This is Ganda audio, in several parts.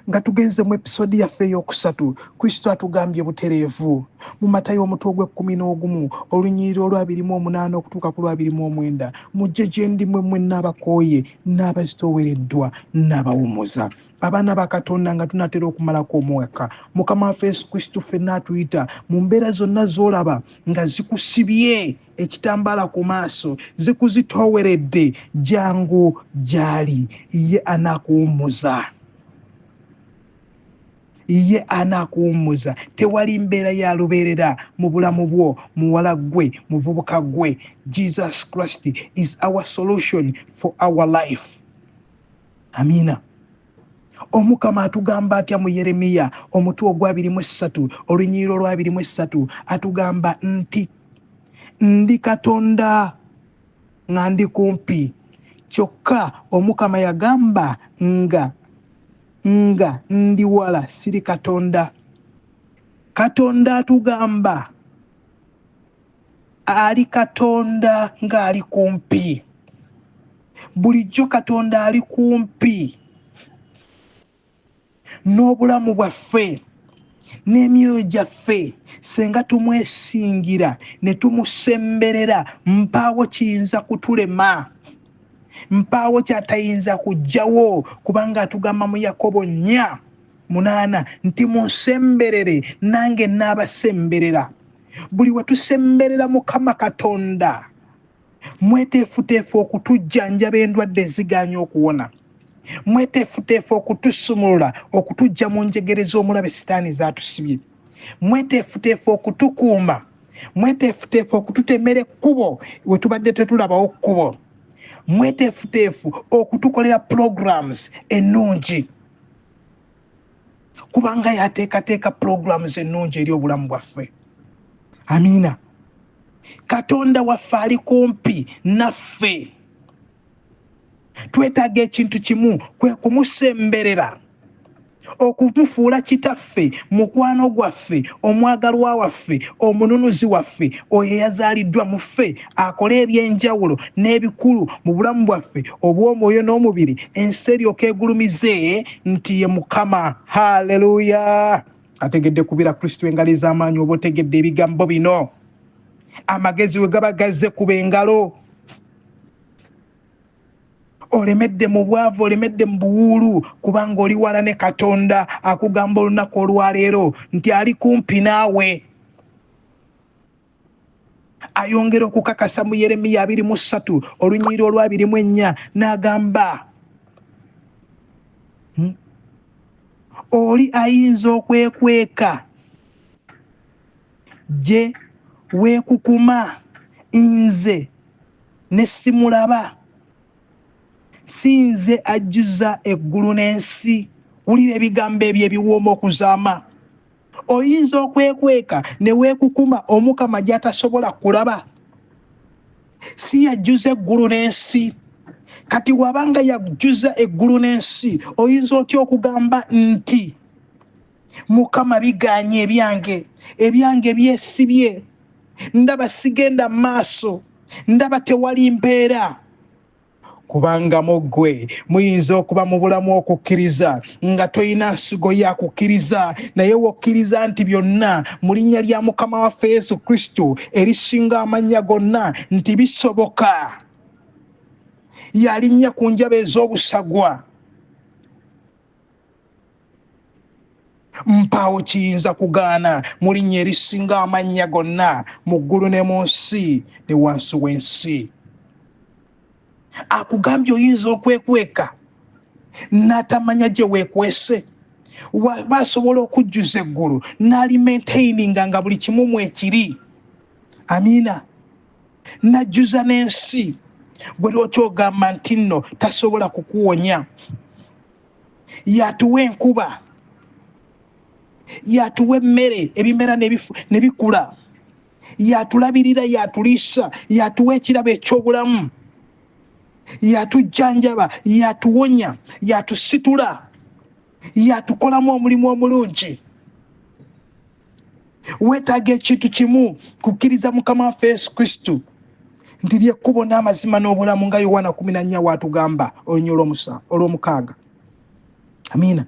nga tugenze mu episode yaffe ey'okusatu Kristo atugambye butereevu mu Matayo omutwe ogw'e11 olunyiriri olw'28 okutuuka ku lw'29 mujje gye ndi mmwe n'abakooye n'abazitoowereddwa n'abawummuza abaana ba Katonda nga tunatera okumalako omwaka Mukama waffe Yesu Kristo ffenna atuyita mu mbeera zonna z'olaba nga zikusibye ekitambaala ku maaso zikuzitooweredde jangu gy'ali ye anakuwummuza tewali mbeera ya lubeerera mu bulamu bwo muwala gwe muvubuka gwe. Jesus Christ is our solution for our life. Amina. Omukama atugamba atya mu Yeremiya omutwe ogwa 23 olunyiriri olwa 23 atugamba nti ndi Katonda nga ndi kumpi. Kyokka Omukama yagamba nga ndi wala siri Katonda. Katonda atugamba ali Katonda nga ali kumpi. Bulijjo Katonda ali kumpi n'obulamu bwaffe n'emyoyo gyaffe senga tumwesingira ne tumusemberera mpaawo kiyinza kutulema, mpaawo kyatayinza kujjawo, kubanga atugamba mu Yakobo 4:8 nti munsemberere nange n'abasemberera. Buli we tusemberera Mukama Katonda mweteefuteefu okutujjanjaba endwadde eziganya okuwona, mweteefuteefu okutusumulula okutujja mu njegere z'omulabe sitaani zaatusibye, mweteefuteefu okutukuuma, mweteefuteefu okututemera ekkubo we tubadde tetulabawo kkubo, mweteefuteefu okutukolera programs ennungi, kubanga yateekateeka programs ennungi eri obulamu bwaffe. Amiina. Katonda waffe ali kumpi naffe. Twetaaga ekintu kimu, kwe kumusemberera, okumufuula kitaffe, mukwano gwaffe, omwagalwa waffe, omununuzi waffe, oyo eyazaaliddwa mu ffe akole ebyenjawulo n'ebikulu mu bulamu bwaffe obw'omwoyo n'omubiri, ensi eryoka egulumize nti ye Mukama. Haleluya. Ategedde kubira Kristo engalo ez'amaanyi oba otegedde ebigambo bino. Amagezi we gaba gazze kuba engalo. Olemedde mu bwavu, olemedde mu buwuulu, kubanga oli wala ne Katonda akugamba olunaku olwaleero nti ali kumpi naawe. Ayongera okukakasa mu Yeremiya 23 olunyiriri olwa 24 n'agamba oli ayinza okwekweka gye weekukuma nze ne simulaba, si nze ajjuza eggulu n'ensi. Wulira ebigambo ebyo ebiwooma okuzaama. Oyinza okwekweka ne weekukuma Omukama gy'atasobola kulaba. Si yajjuza eggulu n'ensi. Kati wabanga yajjuza eggulu n'ensi, oyinza otya okugamba nti Mukama biganye ebyange byesibye, ndaba sigenda maaso, ndaba tewali mbeera? Kubanga mu ggwe muyinza okuba mu bulamu okukkiriza nga toyina nsigo ya kukkiriza, naye wokkiriza nti byonna mu linnya lya Mukama waffe Yesu Kristo erisinga amannya gonna nti bisoboka. Yalinnya ku njaba ez'obusagwa. Mpaawo kiyinza kugaana mu linnya erisinga amannya gonna mu ggulu ne mu nsi ne wansi w'ensi. Akugambye oyinza okwekweka n'atamanya gye weekwese. Waba asobola okujjuza eggulu n'alimaintaininga nga buli kimu mwekiri. Amiina. Najjuza n'ensi bwe lwotyo ogamba nti nno tasobola kukuwonya. Yatuwa enkuba, yatuwa emmere, ebimera ne bikula, yatulabirira, yatuliisa, yatuwa ekirabo eky'obulamu, yatujjanjaba, yatuwonya, yatusitula, yatukolamu omulimu omulungi. Weetaaga ekintu kimu, kukkiriza Mukama waffe Yesu Kristo nti ly'ekkubo n'amazima n'obulamu nga Yowaana 14 waatugamba olunyiriri olw'omukaaga. Amiina.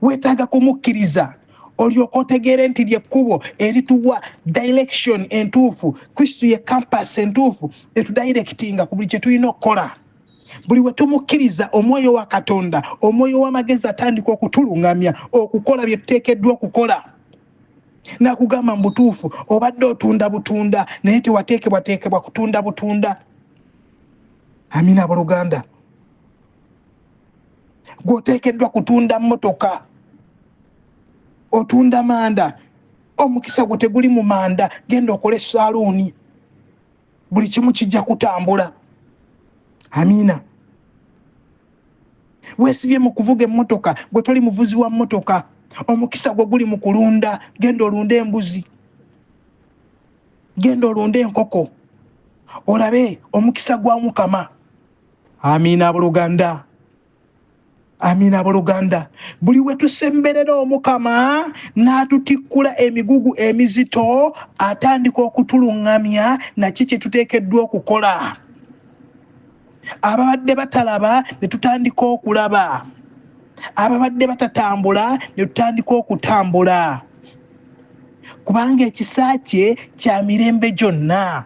Weetaaga kumukkiriza olyoka otegeere nti lyekkubo erituwa direction entuufu. Kristo ye campus entuufu etudirectinga ku buli kye tulina okukola. Buli we tumukkiriza omwoyo wa Katonda, omwoyo w'amagezi atandika okutulungamya okukola bye tuteekeddwa okukola. Nakugamba mu butuufu obadde otunda butunda naye tewateekebwateekebwa kutunda butunda. Amina abooluganda. Gw'oteekeddwa kutunda mmotoka, otunda manda, omukisa gwo teguli mu manda, genda okole saluuni, buli kimu kijja kutambula. Amina. Weesibye mu kuvuga emmotoka, gwe toli muvuzi wa mmotoka, omukisa gwo guli mu kulunda, genda olunde embuzi, genda olunde enkoko, olabe omukisa gwa Mukama. Amina abooluganda. Amina abooluganda. Buli we tusemberera Omukama n'atutikkula emigugu emizito, atandika okutulungamya naki kye tuteekeddwa okukola. Ababadde batalaba ne tutandika okulaba, ababadde batatambula ne tutandika okutambula, kubanga ekisa kye kya mirembe gyonna.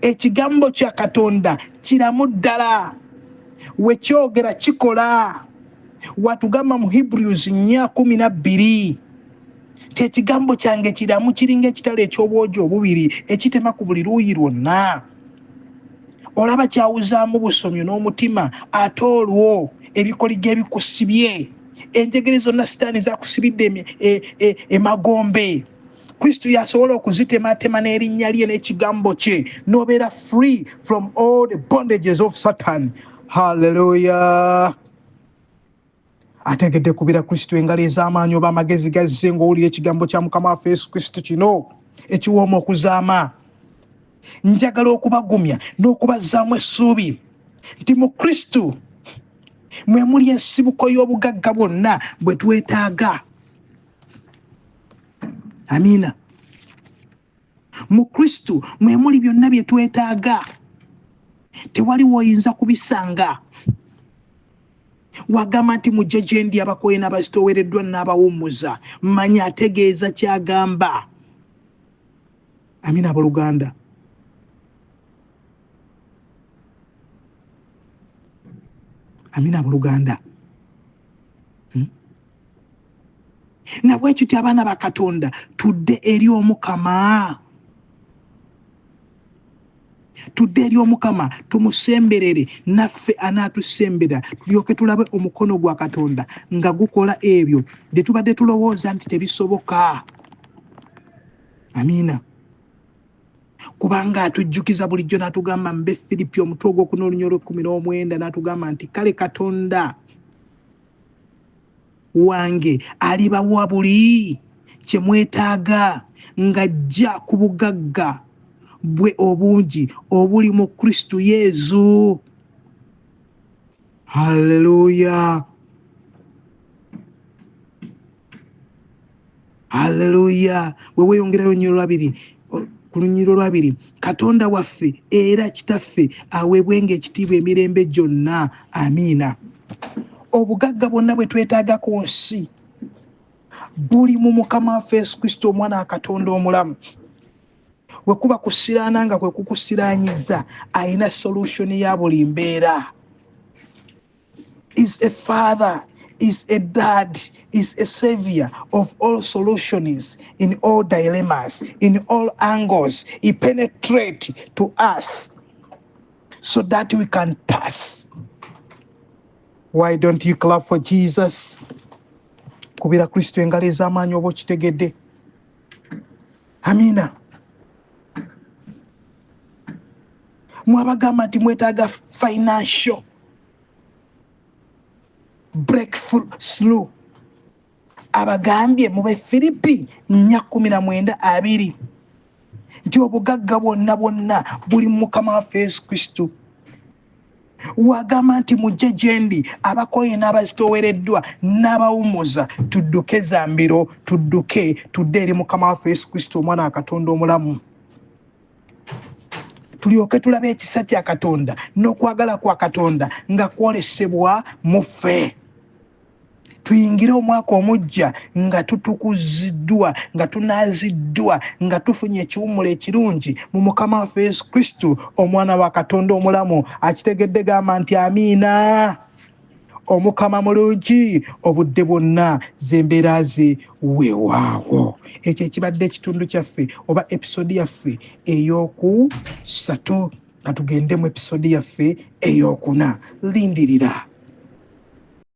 Ekigambo kya Katonda kiramu ddala, wekyogera kikola. Watugamba mu Hebrews 4:12 ti ekigambo kyange kiramu kiringa ekitala eky'obwogi obubiri ekitema ku buli luuyi lwonna. Olaba kyawuzaamu busomyo n'omutima, ate olwo ebikoligo ebikusibye, enjegere zonna sitaani zakusibidde emagombe, Kristo yasobola okuzitematema n'erinnya lye n'ekigambo kye, n'obeera free from all the bondages of Satan. Hallelujah. Ategedde kubira Kristo engalo ez'amaanyi oba amagezi gazze ng'owulira ekigambo kya Mukama waffe Yesu Kristo kino ekiwooma okuzaama. Njagala okubagumya n'okubazzaamu essuubi nti mu Kristo mwe muli ensibuko y'obugagga bwonna bwe twetaaga. Amina. Mu Kristo mwe muli byonna bye twetaaga. Tewali woyinza kubisanga. Wagamba nti mujje gye ndi abakoye n'abazitoowereddwa n'abawummuza, manya ategeeza kyagamba. Amina abooluganda. Amina abooluganda. Na bwe kityo abaana ba Katonda tudde eri Omukama. Tudde eri Omukama tumusemberere, naffe anaatusembera tulyoke tulabe omukono gwa Katonda nga gukola ebyo bye tubadde tulowooza nti tebisoboka. Amina. Kubanga atujjukiza bulijjo n'atugamba mu Befilipi omutwe ogw'okuna olunya olw'e19 n'atugamba nti kale Katonda wange alibawa buli kye mwetaaga ng'ajja ku bugagga bwe obungi obuli mu Kristo Yesu. Hallelujah. Hallelujah. Wewe yongerayo ku lunyiriro lwabiri, Katonda waffe era Kitaffe aweebwenga ekitiibwa emirembe gyonna. Amiina. Obugagga bwonna bwe twetaaga ku nsi buli mu Mukama waffe Yesu Kristo omwana wa Katonda omulamu. We kuba kusiraana nga kwe kukusiraanyiza, ayina solution ya buli mbeera. Is a father, is a dad, is a savior of all solutions in all dilemmas, in all angles. He penetrates to us so that we can pass. Why don't you clap for Jesus? Kubira Kristo engalo ez'amaanyi oba okitegedde. Amina. Mwabagamba nti mwetaaga financial breakthrough. Abagambye mu Befilipi 4:19 nti obugagga bwonna buli mu Mukama waffe Yesu Kristo. Wagamba nti mujje gye ndi abakoye n'abazitoowereddwa n'abawummuza, tudduke zambiro, tudde eri Mukama waffe Yesu Kristo omwana wa Katonda omulamu. Tulyoke tulabe ekisa kya Katonda n'okwagala kwa Katonda nga kwolesebwa mu ffe. tuyingire omwaka omujja nga tutukuziddwa, nga tunaaziddwa, nga tufunye ekiwummulo ekirungi mu Mukama waffe Yesu Kristo, omwana wa Katonda omulamu. Akitegedde gamba nti amiina. Omukama mulungi obudde bwonna, zembeera ze weewaawo. Ekyo ekibadde ekitundu kyaffe oba episode yaffe ey'okusatu. Nga tugende mu episode yaffe ey'okuna. Lindirira